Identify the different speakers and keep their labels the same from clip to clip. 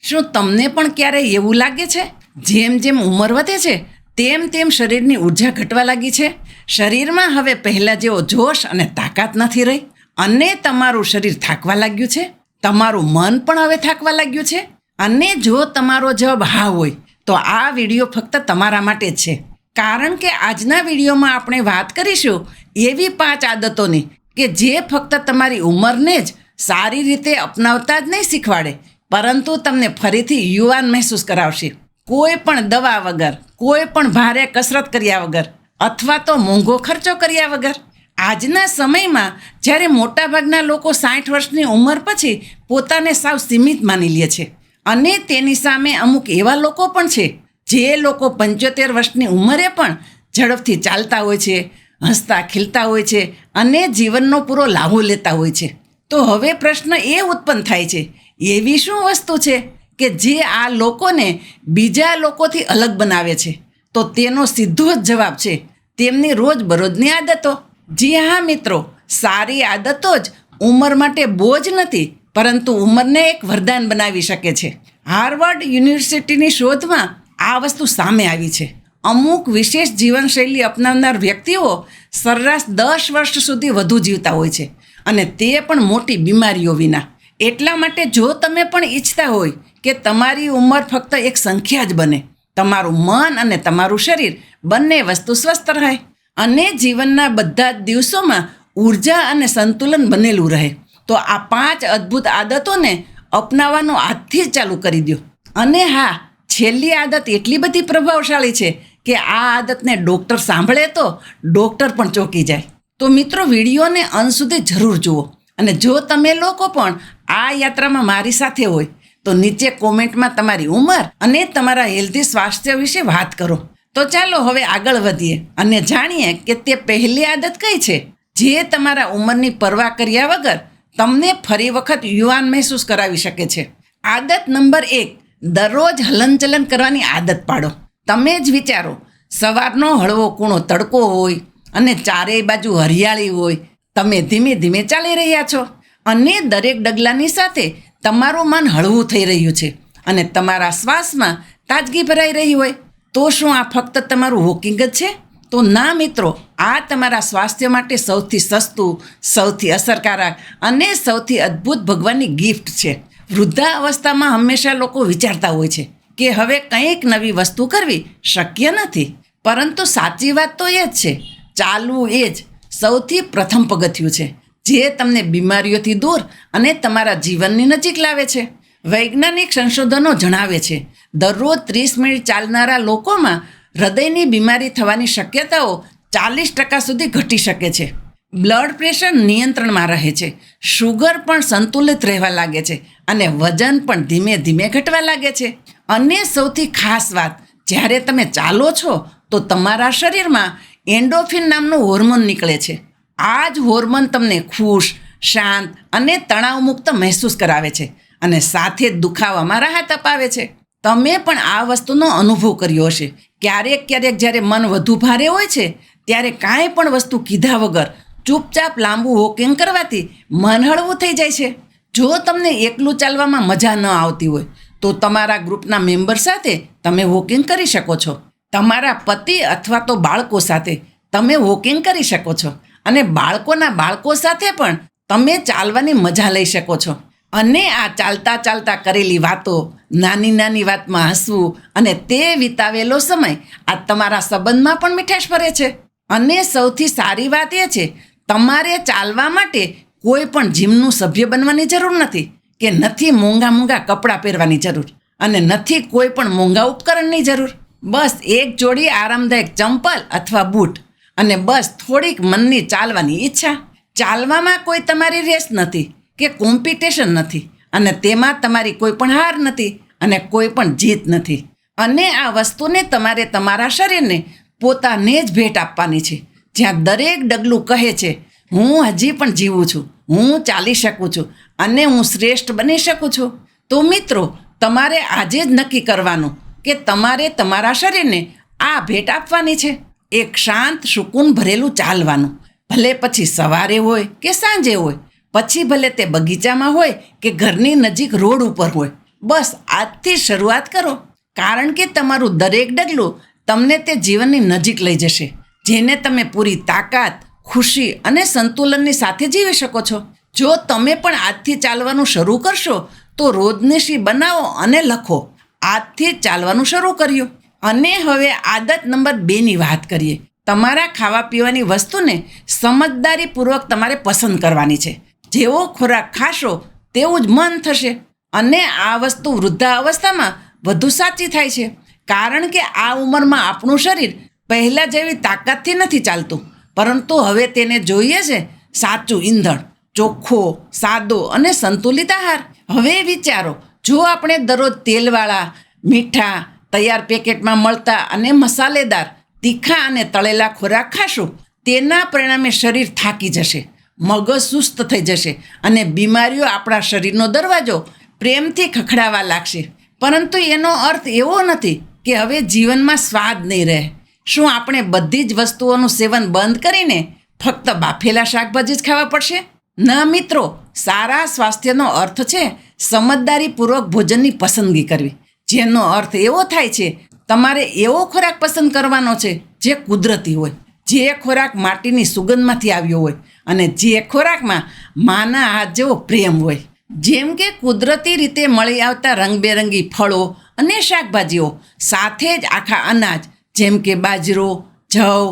Speaker 1: શું તમને પણ ક્યારેય એવું લાગે છે જેમ જેમ ઉંમર વધે છે તેમ તેમ શરીરની ઉર્જા ઘટવા લાગી છે? શરીરમાં હવે પહેલાં જેવો જોશ અને તાકાત નથી રહી અને તમારું શરીર થાકવા લાગ્યું છે? તમારું મન પણ હવે થાકવા લાગ્યું છે? અને જો તમારો જવાબ હા હોય તો આ વિડીયો ફક્ત તમારા માટે જ છે, કારણ કે આજના વિડીયોમાં આપણે વાત કરીશું એવી 5 આદતોની કે જે ફક્ત તમારી ઉંમરને જ સારી રીતે અપનાવતા જ નહીં શીખવાડે, પરંતુ તમને ફરીથી યુવાન મહેસૂસ કરાવશે. કોઈ પણ દવા વગર, કોઈ પણ ભારે કસરત કર્યા વગર અથવા તો મોંઘો ખર્ચો કર્યા વગર. આજના સમયમાં જ્યારે મોટાભાગના લોકો 60 વર્ષની ઉંમર પછી પોતાને સાવ સીમિત માની લે છે અને તેની સામે અમુક એવા લોકો પણ છે જે લોકો 75 વર્ષની ઉંમરે પણ ઝડપથી ચાલતા હોય છે, હસતા ખીલતા હોય છે અને જીવનનો પૂરો લાભો લેતા હોય છે. તો હવે પ્રશ્ન એ ઉત્પન્ન થાય છે, એવી શું વસ્તુ છે કે જે આ લોકોને બીજા લોકોથી અલગ બનાવે છે? તો તેનો સીધો જ જવાબ છે તેમની રોજબરોજની આદતો. જી હા મિત્રો, સારી આદતો જ ઉંમર માટે બોજ નથી, પરંતુ ઉંમરને એક વરદાન બનાવી શકે છે. હાર્વર્ડ યુનિવર્સિટીની શોધમાં આ વસ્તુ સામે આવી છે. અમુક વિશેષ જીવનશૈલી અપનાવનાર વ્યક્તિઓ સરેરાશ 10 વર્ષ સુધી વધુ જીવતા હોય છે, અને તે પણ મોટી બીમારીઓ વિના. એટલા માટે જો તમે પણ ઈચ્છતા હોય કે તમારી ઉંમર ફક્ત એક સંખ્યા જ બને, તમારું મન અને તમારું શરીર બંને વસ્તુ સ્વસ્થ રહે અને જીવનના બધા જ દિવસોમાં ઉર્જા અને સંતુલન બનેલું રહે, તો આ 5 અદ્ભુત આદતોને અપનાવવાનું આજથી જ ચાલુ કરી દો. અને હા, છેલ્લી આદત એટલી બધી પ્રભાવશાળી છે કે આ આદતને ડૉક્ટર સાંભળે તો ડૉક્ટર પણ ચોંકી જાય. તો મિત્રો, વિડીયોને અંત સુધી જરૂર જુઓ, અને જો તમે લોકો પણ આ યાત્રામાં મારી સાથે હોય તો નીચે કોમેન્ટમાં તમારી ઉંમર અને તમારા હેલ્ધી સ્વાસ્થ્ય વિશે વાત કરો. તો ચાલો હવે આગળ વધીએ અને જાણીએ કે તે પહેલી આદત કઈ છે જે તમારા ઉંમરની પરવા કર્યા વગર તમને ફરી વખત યુવાન મહેસૂસ કરાવી શકે છે. આદત નંબર 1, દરરોજ હલનચલન કરવાની આદત પાડો. તમે જ વિચારો, સવારનો હળવો કૂણો તડકો હોય અને ચારેય બાજુ હરિયાળી હોય, તમે ધીમે ધીમે ચાલી રહ્યા છો અને દરેક ડગલાની સાથે તમારું મન હળવું થઈ રહ્યું છે અને તમારા શ્વાસમાં તાજગી ભરાઈ રહી હોય, તો શું આ ફક્ત તમારું વોકિંગ જ છે? તો ના મિત્રો, આ તમારા સ્વાસ્થ્ય માટે સૌથી સસ્તું, સૌથી અસરકારક અને સૌથી અદ્ભુત ભગવાનની ગિફ્ટ છે. વૃદ્ધાવસ્થામાં હંમેશા લોકો વિચારતા હોય છે કે હવે કંઈક નવી વસ્તુ કરવી શક્ય નથી, પરંતુ સાચી વાત તો એ જ છે, ચાલવું એ જ સૌથી પ્રથમ પગથિયું છે જે તમને બીમારીઓથી દૂર અને તમારા જીવનની નજીક લાવે છે. વૈજ્ઞાનિક સંશોધનો જણાવે છે દરરોજ 30 મિનિટ ચાલનારા લોકોમાં હૃદયની બીમારી થવાની શક્યતાઓ 40% સુધી ઘટી શકે છે. બ્લડ પ્રેશર નિયંત્રણમાં રહે છે, શુગર પણ સંતુલિત રહેવા લાગે છે અને વજન પણ ધીમે ધીમે ઘટવા લાગે છે. અને સૌથી ખાસ વાત, જ્યારે તમે ચાલો છો તો તમારા શરીરમાં એન્ડોર્ફિન નામનું હોર્મોન નીકળે છે. આ જ હોર્મોન તમને ખુશ, શાંત અને તણાવમુક્ત મહેસૂસ કરાવે છે અને સાથે જ દુખાવામાં રાહત અપાવે છે. તમે પણ આ વસ્તુનો અનુભવ કર્યો હશે. ક્યારેક જ્યારે મન વધુ ભારે હોય છે ત્યારે કાંઈ પણ વસ્તુ કીધા વગર ચૂપચાપ લાંબુ વોકિંગ કરવાથી મન હળવું થઈ જાય છે. જો તમને એકલું ચાલવામાં મજા ન આવતી હોય તો તમારા ગ્રુપના મેમ્બર સાથે તમે વોકિંગ કરી શકો છો. તમારા પતિ અથવા તો બાળકો સાથે તમે વોકિંગ કરી શકો છો અને બાળકોના બાળકો સાથે પણ તમે ચાલવાની મજા લઈ શકો છો. અને આ ચાલતા ચાલતા કરેલી વાતો, નાની નાની વાતમાં હસવું અને તે વિતાવેલો સમય આ તમારા સંબંધમાં પણ મીઠાશ ભરે છે. અને સૌથી સારી વાત એ છે, તમારે ચાલવા માટે કોઈ પણ જીમનું સભ્ય બનવાની જરૂર નથી કે નથી મોંઘા કપડાં પહેરવાની જરૂર અને નથી કોઈ પણ મોંઘા ઉપકરણની જરૂર. બસ એક જોડી આરામદાયક ચંપલ અથવા બૂટ અને બસ થોડીક મનની ચાલવાની ઈચ્છા. ચાલવામાં કોઈ તમારી રેસ નથી કે કોમ્પિટિશન નથી, અને તેમાં તમારી કોઈ પણ હાર નથી અને કોઈ પણ જીત નથી. અને આ વસ્તુને તમારે તમારા શરીરને પોતાને જ ભેટ આપવાની છે, જ્યાં દરેક ડગલું કહે છે, હું હજી પણ જીવું છું, હું ચાલી શકું છું અને હું શ્રેષ્ઠ બની શકું છું. તો મિત્રો, તમારે આજે જ નક્કી કરવાનું કે તમારે તમારા શરીરને આ ભેટ આપવાની છે. એક શાંત, સુકૂન ભરેલું ચાલવાનું, ભલે પછી સવારે હોય કે સાંજે હોય, પછી ભલે તે બગીચામાં હોય કે ઘરની નજીક રોડ ઉપર હોય, બસ આજથી શરૂઆત કરો, કારણ કે તમારું દરેક ડગલું તમને તે જીવનની નજીક લઈ જશે, જેને તમે પૂરી તાકાત, ખુશી અને સંતુલનની સાથે જીવી શકો છો. જો તમે પણ આજથી ચાલવાનું શરૂ કરશો તો રોજનીશી બનાવો અને લખો, આજથી જ ચાલવાનું શરૂ કર્યું. અને હવે આદત નંબર 2ની વાત કરીએ. તમારા ખાવા પીવાની વસ્તુને સમજદારીપૂર્વક તમારે પસંદ કરવાની છે. જેવો ખોરાક ખાશો તેવું જ મન થશે. અને આ વસ્તુ વૃદ્ધાવસ્થામાં વધુ સાચી થાય છે, કારણ કે આ ઉંમરમાં આપણું શરીર પહેલાં જેવી તાકાતથી નથી ચાલતું, પરંતુ હવે તેને જોઈએ છે સાચું ઈંધણ, ચોખ્ખો, સાદો અને સંતુલિત આહાર. હવે વિચારો, જો આપણે દરરોજ તેલવાળા, મીઠા, તૈયાર પેકેટમાં મળતા અને મસાલેદાર, તીખા અને તળેલા ખોરાક ખાશું, તેના પરિણામે શરીર થાકી જશે, મગજ સુસ્ત થઈ જશે અને બીમારીઓ આપણા શરીરનો દરવાજો પ્રેમથી ખખડાવા લાગશે. પરંતુ એનો અર્થ એવો નથી કે હવે જીવનમાં સ્વાદ નહીં રહે. શું આપણે બધી જ વસ્તુઓનું સેવન બંધ કરીને ફક્ત બાફેલા શાકભાજી જ ખાવા પડશે? ના મિત્રો, સારા સ્વાસ્થ્યનો અર્થ છે સમજદારીપૂર્વક ભોજનની પસંદગી કરવી, જેનો અર્થ એવો થાય છે તમારે એવો ખોરાક પસંદ કરવાનો છે જે કુદરતી હોય, જે ખોરાક માટીની સુગંધમાંથી આવ્યો હોય અને જે ખોરાકમાં માના હાથ જેવો પ્રેમ હોય. જેમ કે કુદરતી રીતે મળી આવતા રંગબેરંગી ફળો અને શાકભાજીઓ, સાથે જ આખા અનાજ જેમ કે બાજરો, જવ,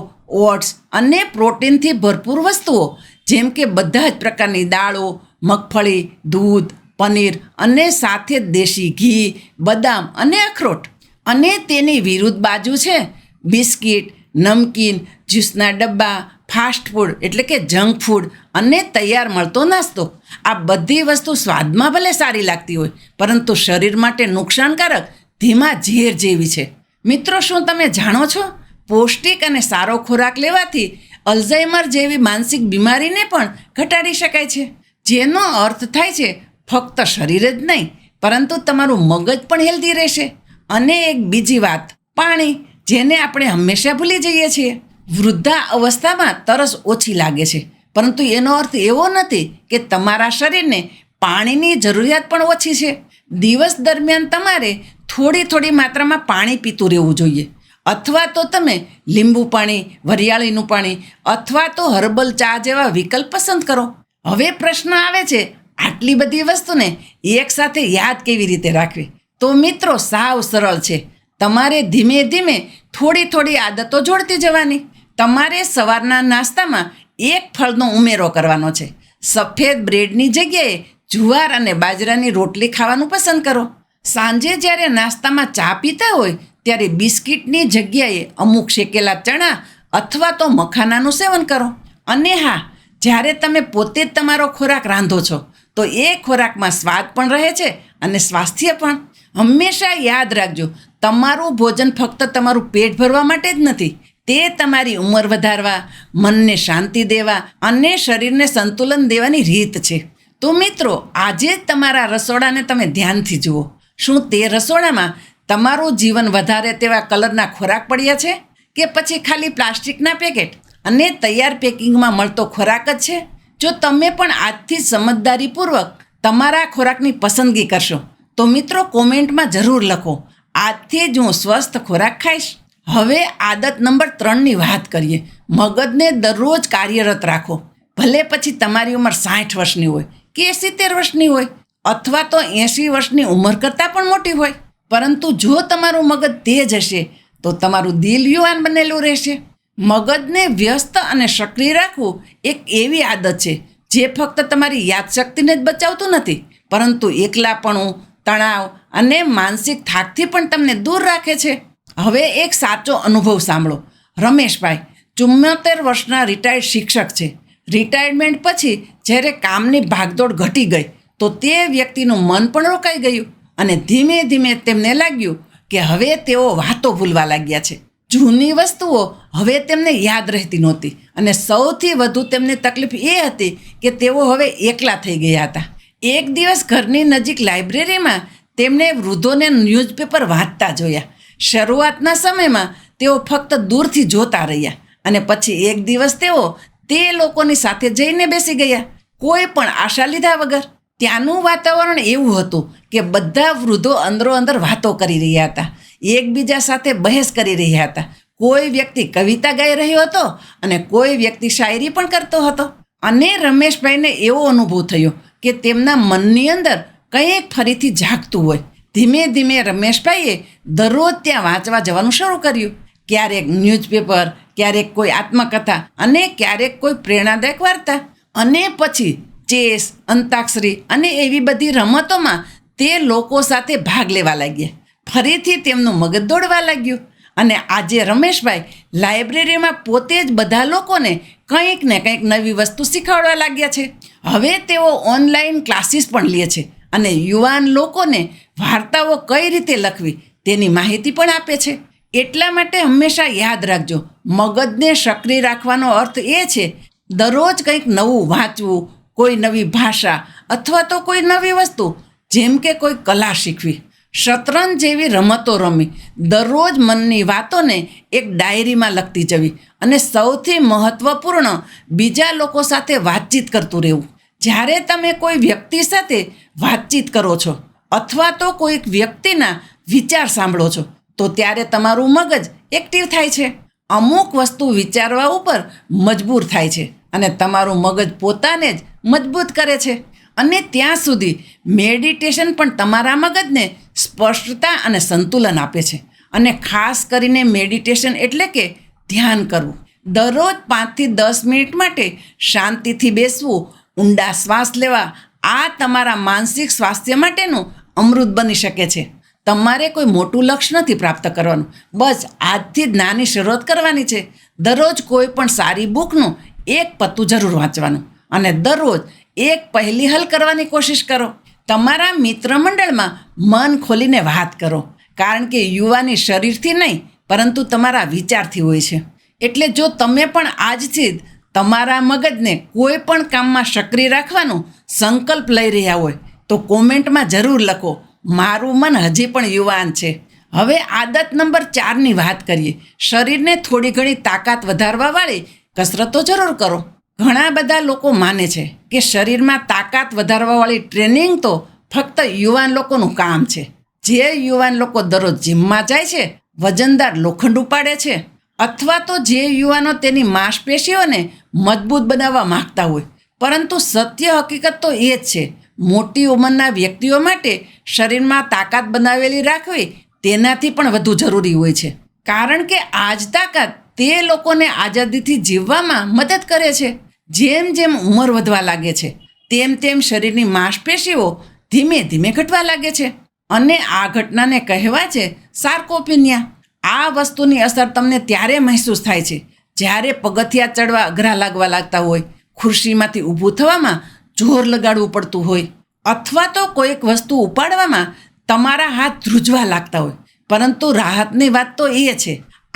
Speaker 1: ઓટ્સ અને પ્રોટીનથી ભરપૂર વસ્તુઓ જેમ કે બધા જ પ્રકારની દાળો, મગફળી, દૂધ, પનીર અને સાથે જ દેશી ઘી, બદામ અને અખરોટ. અને તેની વિરુદ્ધ બાજુ છે બિસ્કિટ, નમકીન, જ્યુસના ડબ્બા, ફાસ્ટ ફૂડ એટલે કે જંક ફૂડ અને તૈયાર મળતો નાસ્તો. આ બધી વસ્તુ સ્વાદમાં ભલે સારી લાગતી હોય, પરંતુ શરીર માટે નુકસાનકારક ધીમા ઝેર જેવી છે. મિત્રો, શું તમે જાણો છો, પૌષ્ટિક અને સારો ખોરાક લેવાથી અલ્ઝાઇમર જેવી માનસિક બીમારીને પણ ઘટાડી શકાય છે. જેનો અર્થ થાય છે ફક્ત શરીર જ નહીં, પરંતુ તમારું મગજ પણ હેલ્ધી રહેશે. અને એક બીજી વાત, પાણી, જેને આપણે હંમેશા ભૂલી જઈએ છીએ. વૃદ્ધા અવસ્થામાં તરસ ઓછી લાગે છે, પરંતુ એનો અર્થ એવો નથી કે તમારા શરીરને પાણીની જરૂરિયાત પણ ઓછી છે. દિવસ દરમિયાન તમારે થોડી થોડી માત્રામાં પાણી પીતું રહેવું જોઈએ, અથવા તો તમે લીંબુ પાણી, વરિયાળીનું પાણી અથવા તો હર્બલ ચા જેવા વિકલ્પ પસંદ કરો. હવે પ્રશ્ન આવે છે, આટલી બધી વસ્તુને એકસાથે યાદ કેવી રીતે રાખવી? તો મિત્રો, સાવ સરળ છે. તમારે ધીમે ધીમે થોડી થોડી આદતો જોડતી જવાની. તમારે સવારના નાસ્તામાં એક ફળનો ઉમેરો કરવાનો છે. સફેદ બ્રેડની જગ્યાએ જુવાર અને બાજરાની રોટલી ખાવાનું પસંદ કરો. સાંજે જ્યારે નાસ્તામાં ચા પીતા હોય ત્યારે બિસ્કિટની જગ્યાએ અમુક શેકેલા ચણા અથવા તો મખાનાનું સેવન કરો. અને હા, જ્યારે તમે પોતે જ તમારો ખોરાક રાંધો છો તો એ ખોરાકમાં સ્વાદ પણ રહે છે અને સ્વાસ્થ્ય પણ. હંમેશા યાદ રાખજો, તમારું ભોજન ફક્ત તમારું પેટ ભરવા માટે જ નથી, તે તમારી ઉંમર વધારવા, મનને શાંતિ દેવા અને શરીરને સંતુલન દેવાની રીત છે. તો મિત્રો, આજે જ તમારા રસોડાને તમે ધ્યાનથી જુઓ. શું તે રસોડામાં તમારું જીવન વધારે તેવા કલરના ખોરાક પડ્યા છે કે પછી ખાલી પ્લાસ્ટિકના પેકેટ અને તૈયાર પેકિંગમાં મળતો ખોરાક જ છે? જો તમે પણ આજથી સમજદારીપૂર્વક તમારા ખોરાકની પસંદગી કરશો તો મિત્રો કોમેન્ટમાં જરૂર લખો, આજથી જ હું સ્વસ્થ ખોરાક ખાઈશ. હવે આદત નંબર 3ની વાત કરીએ. મગજને દરરોજ કાર્યરત રાખો. ભલે પછી તમારી ઉંમર 60 વર્ષની હોય કે 70 વર્ષની હોય અથવા તો 80 વર્ષની ઉંમર કરતાં પણ મોટી હોય, પરંતુ જો તમારું મગજ તેજ હશે તો તમારું દિલ યુવાન બનેલું રહેશે. મગજને વ્યસ્ત અને સક્રિય રાખવું એક એવી આદત છે જે ફક્ત તમારી યાદશક્તિને જ બચાવતું નથી, પરંતુ એકલાપણું, તણાવ અને માનસિક થાકથી પણ તમને દૂર રાખે છે. હવે એક સાચો અનુભવ સાંભળો. રમેશભાઈ 74 વર્ષના રિટાયર્ડ શિક્ષક છે. રિટાયરમેન્ટ પછી જ્યારે કામની ભાગદોડ ઘટી ગઈ તો તે વ્યક્તિનું મન પણ રોકાઈ ગયું અને ધીમે ધીમે તેમને લાગ્યું કે હવે તેઓ વાતો ભૂલવા લાગ્યા છે. જૂની વસ્તુઓ હવે તેમને યાદ રહેતી નહોતી અને સૌથી વધુ તેમને તકલીફ એ હતી કે તેઓ હવે એકલા થઈ ગયા હતા. એક દિવસ ઘરની નજીક લાઇબ્રેરીમાં તેમણે વૃદ્ધોને ન્યૂઝપેપર વાંચતા જોયા. શરૂઆતના સમયમાં તેઓ ફક્ત દૂરથી જોતા રહ્યા અને પછી એક દિવસ તેઓ તે લોકોની સાથે જઈને બેસી ગયા, કોઈ પણ આશા લીધા વગર. ત્યાંનું વાતાવરણ એવું હતું કે બધા વૃદ્ધો અંદરો અંદર વાતો કરી રહ્યા હતા, એકબીજા સાથે બહેસ કરી રહ્યા હતા. કોઈ વ્યક્તિ કવિતા ગાઈ રહ્યો હતો અને કોઈ વ્યક્તિ શાયરી પણ કરતો હતો. અને રમેશભાઈને એવો અનુભવ થયો કે તેમના મનની અંદર કંઈક ફરીથી જાગતું હોય. ધીમે ધીમે રમેશભાઈએ દરરોજ ત્યાં વાંચવા જવાનું શરૂ કર્યું. ક્યારેક ન્યૂઝપેપર, ક્યારેક કોઈ આત્મકથા અને ક્યારેક કોઈ પ્રેરણાદાયક વાર્તા. અને પછી ચેસ, અંતાક્ષરી અને એવી બધી રમતોમાં તે લોકો સાથે ભાગ લેવા લાગ્યા. ફરીથી તેમનું મગજ દોડવા લાગ્યું. અને આજે રમેશભાઈ લાઇબ્રેરીમાં પોતે જ બધા લોકોને કંઈક ને કંઈક નવી વસ્તુ શીખવાડવા લાગ્યા છે. હવે તેઓ ઓનલાઈન ક્લાસીસ પણ લે છે અને યુવાન લોકોને વાર્તાઓ કઈ રીતે લખવી તેની માહિતી પણ આપે છે. એટલા માટે હંમેશા યાદ રાખજો, મગજને સક્રિય રાખવાનો અર્થ એ છે દરરોજ કંઈક નવું વાંચવું, કોઈ નવી ભાષા અથવા તો કોઈ નવી વસ્તુ, જેમ કે કોઈ કલા શીખવી, શતરંજ જેવી રમતો રમી, દરરોજ મનની વાતોને એક ડાયરીમાં લખતી જવી અને સૌથી મહત્ત્વપૂર્ણ બીજા લોકો સાથે વાતચીત કરતું રહેવું. જ્યારે તમે કોઈ વ્યક્તિ સાથે વાતચીત કરો છો અથવા તો કોઈક વ્યક્તિના વિચાર સાંભળો છો તો ત્યારે તમારું મગજ એક્ટિવ થાય છે. અમુક વસ્તુ વિચારવા ઉપર મજબૂર થાય છે અને તમારું મગજ પોતાને જ મજબૂત કરે છે. અને ત્યાં સુધી મેડિટેશન પણ તમારા મગજને સ્પષ્ટતા અને સંતુલન આપે છે. અને ખાસ કરીને મેડિટેશન એટલે કે ધ્યાન કરવું. દરરોજ 5 થી 10 મિનિટ માટે શાંતિથી બેસવું, ઊંડા શ્વાસ લેવા, આ તમારા માનસિક સ્વાસ્થ્ય માટેનું અમૃત બની શકે છે. તમારે કોઈ મોટું લક્ષ્ય નથી પ્રાપ્ત કરવાનું, બસ આજથી જ નાની શરૂઆત કરવાની છે. દરરોજ કોઈ પણ સારી બુકનું એક પત્તું જરૂર વાંચવાનું અને દરરોજ એક પહેલી હલ કરવાની કોશિશ કરો. તમારા મિત્ર મંડળમાં મન ખોલીને વાત કરો, કારણ કે યુવાની શરીરથી નહીં પરંતુ તમારા વિચારથી હોય છે. એટલે જો તમે પણ આજથી જ તમારા મગજને કોઈ પણ કામમાં સક્રિય રાખવાનો સંકલ્પ લઈ રહ્યા હોય તો કોમેન્ટમાં જરૂર લખો, મારું મન હજી પણ યુવાન છે. હવે આદત નંબર 4ની વાત કરીએ. શરીરને થોડી ઘણી તાકાત વધારવાવાળી કસરતો જરૂર કરો. ઘણા બધા લોકો માને છે કે શરીરમાં તાકાત વધારવાવાળી ટ્રેનિંગ તો ફક્ત યુવાન લોકોનું કામ છે. જે યુવાન લોકો દરરોજ જિમમાં જાય છે, વજનદાર લોખંડ ઉપાડે છે, અથવા તો જે યુવાનો તેની માંસપેશીઓને મજબૂત બનાવવા માંગતા હોય. પરંતુ સત્ય હકીકત તો એ જ છે, મોટી ઉંમરના વ્યક્તિઓ માટે શરીરમાં તાકાત બનાવેલી રાખવી તેનાથી પણ વધુ જરૂરી હોય છે. કારણ કે આ જ તાકાત તે લોકોને આઝાદીથી જીવવામાં મદદ કરે છે. જેમ જેમ ઉંમર વધવા લાગે છે તેમ તેમ શરીરની માંસપેશીઓ ધીમે ધીમે ઘટવા લાગે છે. અને આ ઘટનાને કહેવાય છે સાર્કોપિનિયા. આ વસ્તુની અસર તમને ત્યારે મહેસૂસ થાય છે જ્યારે પગથિયા ચડવા અઘરા લાગવા લાગતા હોય, ખુરશીમાંથી ઊભું થવામાં જોર લગાડવું પડતું હોય, અથવા તો કોઈક વસ્તુ ઉપાડવામાં તમારા હાથ ધ્રુજવા લાગતા હોય. પરંતુ રાહતની વાત તો એ છે,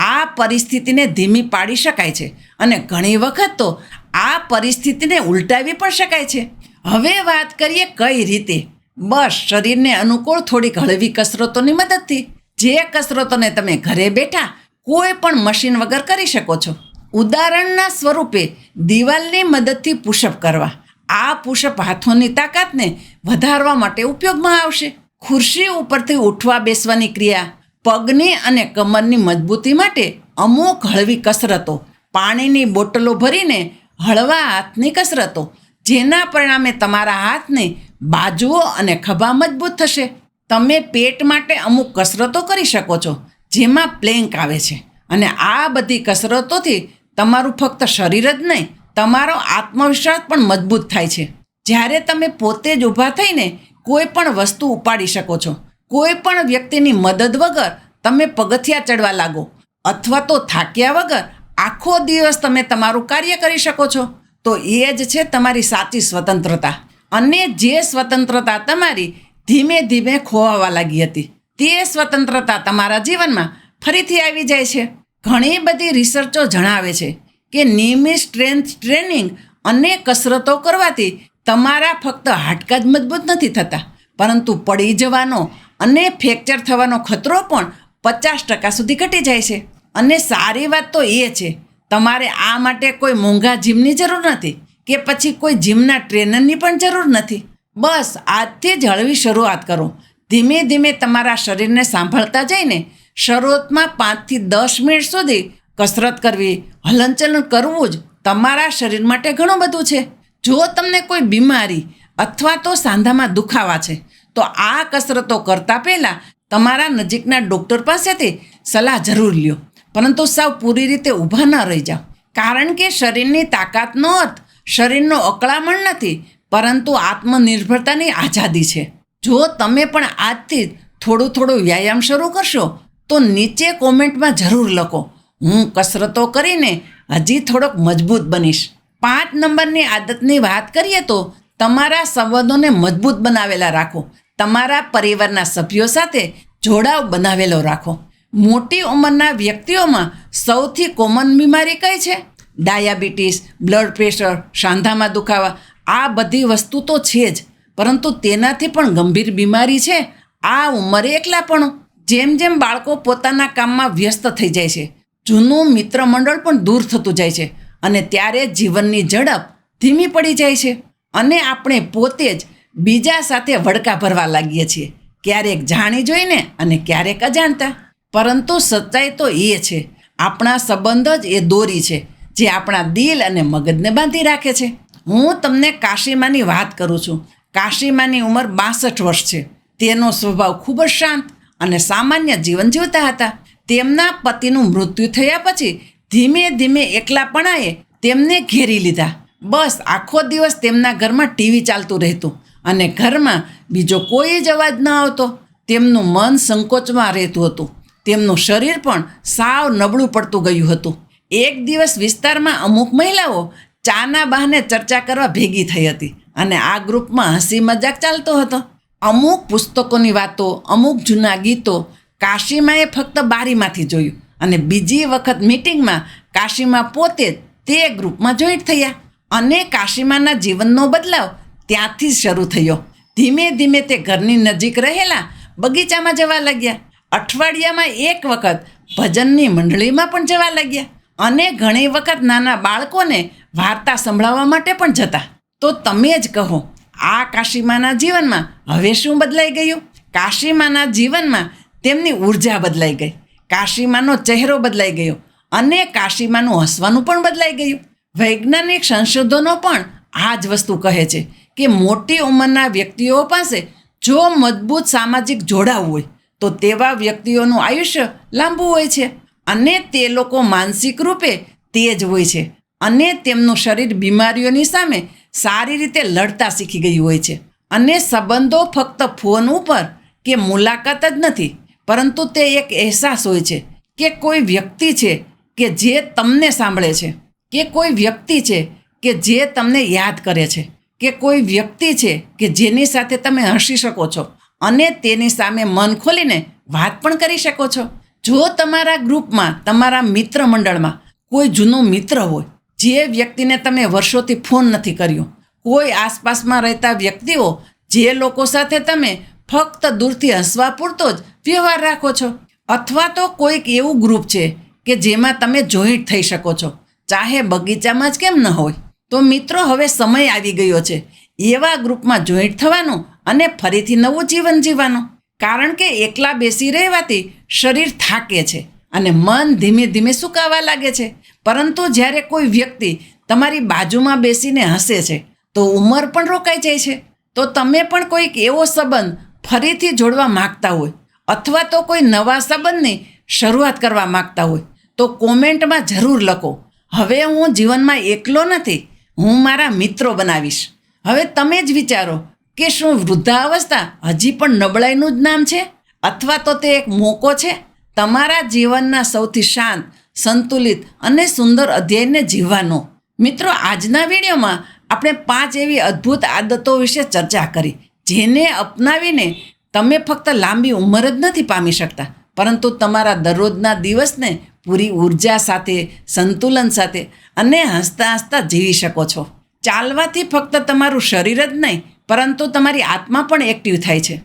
Speaker 1: આ પરિસ્થિતિને ધીમી પાડી શકાય છે અને ઘણી વખત તો આ પરિસ્થિતિને ઉલટાવી પણ શકાય છે. હવે વાત કરીએ કઈ રીતે. બસ શરીરને અનુકૂળ થોડીક હળવી કસરતોની મદદથી, જે કસરતોને તમે ઘરે બેઠા કોઈ પણ મશીન વગર કરી શકો છો. ઉદાહરણના સ્વરૂપે દિવાલની મદદથી પુશઅપ કરવા. આ પુશઅપ હાથોની તાકાતને વધારવા માટે ઉપયોગમાં આવશે. ખુરશી ઉપરથી ઉઠવા બેસવાની ક્રિયા, પગની અને કમરની મજબૂતી માટે અમુક હળવી કસરતો, પાણીની બોટલો ભરીને હળવા હાથની કસરતો, જેના પરિણામે તમારા હાથની બાજુઓ અને ખભા મજબૂત થશે. તમે પેટ માટે અમુક કસરતો કરી શકો છો, જેમાં પ્લેન્ક આવે છે. અને આ બધી કસરતોથી તમારું ફક્ત શરીર જ નહીં, તમારો આત્મવિશ્વાસ પણ મજબૂત થાય છે. જ્યારે તમે પોતે જ ઊભા થઈને કોઈ પણ વસ્તુ ઉપાડી શકો છો, કોઈ પણ વ્યક્તિની મદદ વગર તમે પગથિયા ચડવા લાગો, અથવા તો થાક્યા વગર આખો દિવસ તમે તમારું કાર્ય કરી શકો છો, તો એ જ છે તમારી સાચી સ્વતંત્રતા. અને જે સ્વતંત્રતા તમારી ધીમે ધીમે ખોવાવા લાગી હતી, તે સ્વતંત્રતા તમારા જીવનમાં ફરીથી આવી જાય છે. ઘણી બધી રિસર્ચો જણાવે છે કે નિયમિત સ્ટ્રેન્થ ટ્રેનિંગ અને કસરતો કરવાથી તમારા ફક્ત હાડકાં જ મજબૂત નથી થતા, પરંતુ પડી જવાનો અને ફ્રેક્ચર થવાનો ખતરો પણ 50% સુધી ઘટી જાય છે. અને સારી વાત તો એ છે, તમારે આ માટે કોઈ મોંઘા જીમની જરૂર નથી કે પછી કોઈ જીમના ટ્રેનરની પણ જરૂર નથી. બસ આજથી જ હળવી શરૂઆત કરો. ધીમે ધીમે તમારા શરીરને સાંભળતા જઈને શરૂઆતમાં 5 થી 10 મિનિટ સુધી કસરત કરવી, હલનચલન કરવું જ તમારા શરીર માટે ઘણું બધું છે. જો તમને કોઈ બીમારી અથવા તો સાંધામાં દુખાવા છે તો આ કસરતો કરતાં પહેલાં તમારા નજીકના ડૉક્ટર પાસેથી સલાહ જરૂર લ્યો. પરંતુ સાવ પૂરી રીતે ઊભા ન રહી જાઓ, કારણ કે શરીરની તાકાતનો અર્થ શરીરનો અકળામણ નથી, પરંતુ આત્મનિર્ભરતાની આઝાદી છે. જો તમે પણ આજથી થોડું થોડું વ્યાયામ શરૂ કરશો તો નીચે કોમેન્ટમાં જરૂર લખો, હું કસરતો કરીને હજી થોડોક મજબૂત બનીશ. 5 નંબરની આદતની વાત કરીએ તો તમારા સંબંધોને મજબૂત બનાવેલા રાખો. તમારા પરિવારના સભ્યો સાથે જોડાવ બનાવેલો રાખો. મોટી ઉંમરના વ્યક્તિઓમાં સૌથી કોમન બીમારી કઈ છે? ડાયાબિટીસ, બ્લડ પ્રેશર, સાંધામાં દુખાવા. આ બધી વસ્તુ તો છે જ, પરંતુ તેનાથી પણ ગંભીર બીમારી છે આ ઉંમરે એકલાપણું. જેમ જેમ બાળકો પોતાના કામમાં વ્યસ્ત થઈ જાય છે, જૂનું મિત્ર મંડળ પણ દૂર થતું જાય છે અને ત્યારે જીવનની ઝડપ ધીમી પડી જાય છે અને આપણે પોતે જ બીજા સાથે વડકા ભરવા લાગીએ છીએ, ક્યારેક જાણી જોઈને અને ક્યારેક અજાણતા. પરંતુ સચ્ચાઈ તો એ છે, આપણા સંબંધ જ એ દોરી છે જે આપણા દિલ અને મગજને બાંધી રાખે છે. હું તમને કાશીમાની વાત કરું છું. કાશીમાની ઉંમર 62 વર્ષ છે. તેનો સ્વભાવ ખૂબ જ શાંત અને સામાન્ય જીવન જીવતા હતા. તેમના પતિનું મૃત્યુ થયા પછી ધીમે ધીમે એકલાપણાએ તેમને ઘેરી લીધા. બસ આખો દિવસ તેમના ઘરમાં ટીવી ચાલતું રહેતું અને ઘરમાં બીજો કોઈ જ અવાજ ન આવતો. તેમનું મન સંકોચમાં રહેતું હતું. તેમનું શરીર પણ સાવ નબળું પડતું ગયું હતું. એક દિવસ વિસ્તારમાં અમુક મહિલાઓ ચાના બહાને ચર્ચા કરવા ભેગી થઈ હતી અને આ ગ્રુપમાં હસી મજાક ચાલતો હતો. અમુક પુસ્તકોની વાતો, અમુક જૂના ગીતો કાશીમાએ ફક્ત બારીમાંથી જોયું અને બીજી વખત મિટિંગમાં કાશીમા પોતે જ તે ગ્રુપમાં જોઈન્ટ થયા અને કાશીમાના જીવનનો બદલાવ ત્યાંથી જ શરૂ થયો. ધીમે ધીમે તે ઘરની નજીક રહેલા બગીચામાં જવા લાગ્યા. અઠવાડિયામાં એક વખત ભજનની મંડળીમાં પણ જવા લાગ્યા અને ઘણી વખત નાના બાળકોને વાર્તા સંભળાવવા માટે પણ જતા. તો તમે જ કહો, આ કાશીમાના જીવનમાં હવે શું બદલાઈ ગયું? કાશીમાના જીવનમાં તેમની ઉર્જા બદલાઈ ગઈ, કાશીમાનો ચહેરો બદલાઈ ગયો અને કાશીમાનું હસવાનું પણ બદલાઈ ગયું. વૈજ્ઞાનિક સંશોધનો પણ આ જ વસ્તુ કહે છે કે મોટી ઉંમરના વ્યક્તિઓ પાસે જો મજબૂત સામાજિક જોડાવ હોય તો તેવા વ્યક્તિઓનું આયુષ્ય લાંબુ હોય છે અને તે લોકો માનસિક રૂપે તેજ હોય છે અને તેમનું શરીર બીમારીઓની સામે સારી રીતે લડતા શીખી ગયું હોય છે. અને સંબંધો ફક્ત ફોન ઉપર કે મુલાકાત જ નથી, પરંતુ તે એક અહેસાસ હોય છે કે કોઈ વ્યક્તિ છે કે જે તમને સાંભળે છે, કે કોઈ વ્યક્તિ છે કે જે તમને યાદ કરે છે, કે કોઈ વ્યક્તિ છે કે જેની સાથે તમે હસી શકો છો અને તેની સામે મન ખોલીને વાત પણ કરી શકો છો. જો તમારા ગ્રુપમાં, તમારા મિત્ર મંડળમાં કોઈ જૂનો મિત્ર હોય, જે વ્યક્તિને તમે વર્ષોથી ફોન નથી કર્યો, કોઈ આસપાસમાં રહેતા વ્યક્તિઓ જે લોકો સાથે તમે ફક્ત દૂરથી હસવા પૂરતો જ વ્યવહાર રાખો છો, અથવા તો કોઈક એવું ગ્રુપ છે કે જેમાં તમે જોઈન્ટ થઈ શકો છો, ચાહે બગીચામાં જ કેમ ન હોય. તો મિત્રો, હવે સમય આવી ગયો છે એવા ગ્રુપમાં જોઈન્ટ થવાનું અને ફરીથી નવું જીવન જીવવાનું. કારણ કે એકલા બેસી રહેવાથી શરીર થાકે છે અને મન ધીમે ધીમે સુકાવા લાગે છે. પરંતુ જ્યારે કોઈ વ્યક્તિ તમારી બાજુમાં બેસીને હસે છે તો ઉંમર પણ રોકાઈ જાય છે. તો તમે પણ કોઈક એવો સંબંધ ફરીથી જોડવા માગતા હોય અથવા તો કોઈ નવા સંબંધની શરૂઆત કરવા માગતા હોય તો કોમેન્ટમાં જરૂર લખો, હવે હું જીવનમાં એકલો નથી, હું મારા મિત્રો બનાવીશ. હવે તમે જ વિચારો કે શું વૃદ્ધાવસ્થા હજી પણ નબળાઈનું જ નામ છે અથવા તો તે એક મોકો છે તમારા જીવનના સૌથી શાંત, સંતુલિત અને સુંદર અધ્યાયને જીવવાનો. મિત્રો, આજના વિડીયોમાં આપણે 5 એવી અદ્ભુત આદતો વિશે ચર્ચા કરી જેને અપનાવીને તમે ફક્ત લાંબી ઉંમર જ નથી પામી શકતા, પરંતુ તમારા દરરોજના દિવસને પૂરી ઉર્જા સાથે, સંતુલન સાથે અને હસતા હસતા જીવી શકો છો. ચાલવાથી ફક્ત તમારું શરીર જ નહીં, પરંતુ તમારી આત્મા પણ એક્ટિવ થાય છે.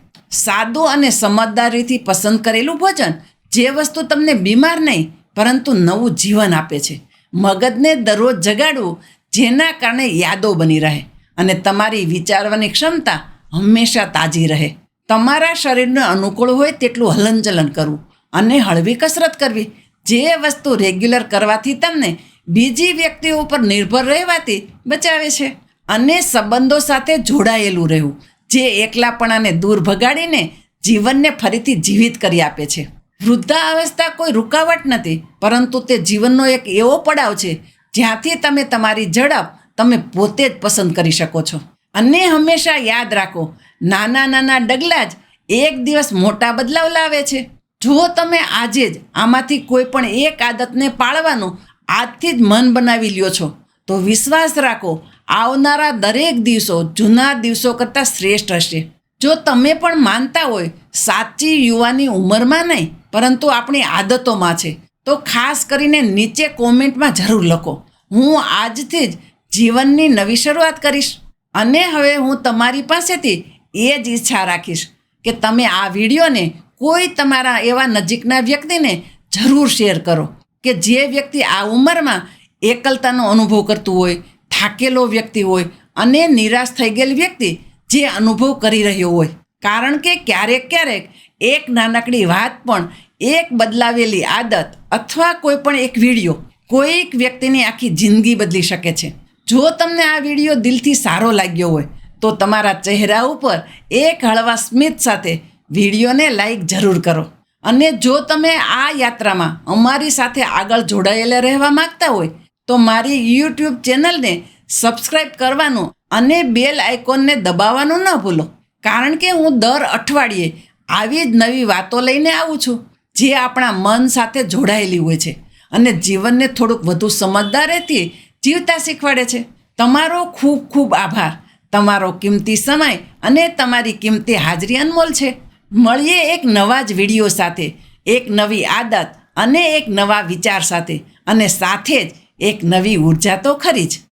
Speaker 1: સાદું અને સમજદારીથી પસંદ કરેલું ભોજન, જે વસ્તુ તમને બીમાર નહીં પરંતુ નવું જીવન આપે છે. મગજને દરરોજ જગાડવું, જેના કારણે યાદો બની રહે અને તમારી વિચારવાની ક્ષમતા હંમેશા તાજી રહે. તમારા શરીરને અનુકૂળ હોય તેટલું હલનચલન કરવું અને હળવી કસરત કરવી. જે વસ્તુ રેગ્યુલર કરવાથી તમને બીજી વ્યક્તિઓ ઉપર નિર્ભર રહેવાથી બચાવે છે. અને સંબંધો સાથે જોડાયેલું રહેવું, જે એકલાપણાને દૂર ભગાડીને જીવનને ફરીથી જીવિત કરી આપે છે. વૃદ્ધાવસ્થા કોઈ રૂકાવટ નથી, પરંતુ તે જીવનનો એક એવો પડાવ છે જ્યાંથી તમે તમારી ઝડપ તમે પોતે જ પસંદ કરી શકો છો. અને હંમેશા યાદ રાખો, નાના નાના ડગલા જ એક દિવસ મોટા બદલાવ લાવે છે. જો તમે આજે જ આમાંથી કોઈ પણ એક આદતને પાળવાનું આજથી જ મન બનાવી લ્યો છો, તો વિશ્વાસ રાખો, આવનારા દરેક દિવસો જૂના દિવસો કરતાં શ્રેષ્ઠ હશે. જો તમે પણ માનતા હોય સાચી યુવાની ઉંમરમાં નહીં, પરંતુ આપણી આદતોમાં છે, તો ખાસ કરીને નીચે કોમેન્ટમાં જરૂર લખો, હું આજથી જ જીવનની નવી શરૂઆત કરીશ. અને હવે હું તમારી પાસેથી એ જ ઈચ્છા રાખીશ કે તમે આ વિડીયોને કોઈ તમારા એવા નજીકના વ્યક્તિને જરૂર શેર કરો કે જે વ્યક્તિ આ ઉંમરમાં એકલતાનો અનુભવ કરતું હોય, થાકેલો વ્યક્તિ હોય અને નિરાશ થઈ ગયેલ વ્યક્તિ જે અનુભવ કરી રહ્યો હોય. કારણ કે ક્યારેક એક નાનકડી વાત પણ, એક બદલાવેલી આદત અથવા કોઈ પણ એક વિડીયો કોઈક વ્યક્તિની આખી જિંદગી બદલી શકે છે. જો તમને આ વિડીયો દિલથી સારો લાગ્યો હોય તો તમારા ચહેરા ઉપર એક હળવા સ્મિત સાથે વિડીયોને લાઈક જરૂર કરો. અને જો તમે આ યાત્રામાં અમારી સાથે આગળ જોડાયેલા રહેવા માંગતા હોય તો મારી યુટ્યુબ ચેનલને સબસ્ક્રાઈબ કરવાનું અને બેલ આઇકોનને દબાવવાનું ન ભૂલો. કારણ કે હું દર અઠવાડિયે આવી જ નવી વાતો લઈને આવું છું, જે આપણા મન સાથે જોડાયેલી હોય છે અને જીવનને થોડુંક વધુ સમજદારીથી જીવતા શીખવાડે છે. તમારો ખૂબ ખૂબ આભાર. તમારો કિંમતી સમય અને તમારી કિંમતી હાજરી અનમોલ છે. મળીએ એક નવા જ વિડીયો સાથે, એક નવી આદત અને એક નવા વિચાર સાથે, અને સાથે જ એક નવી ઉર્જા તો ખરી જ.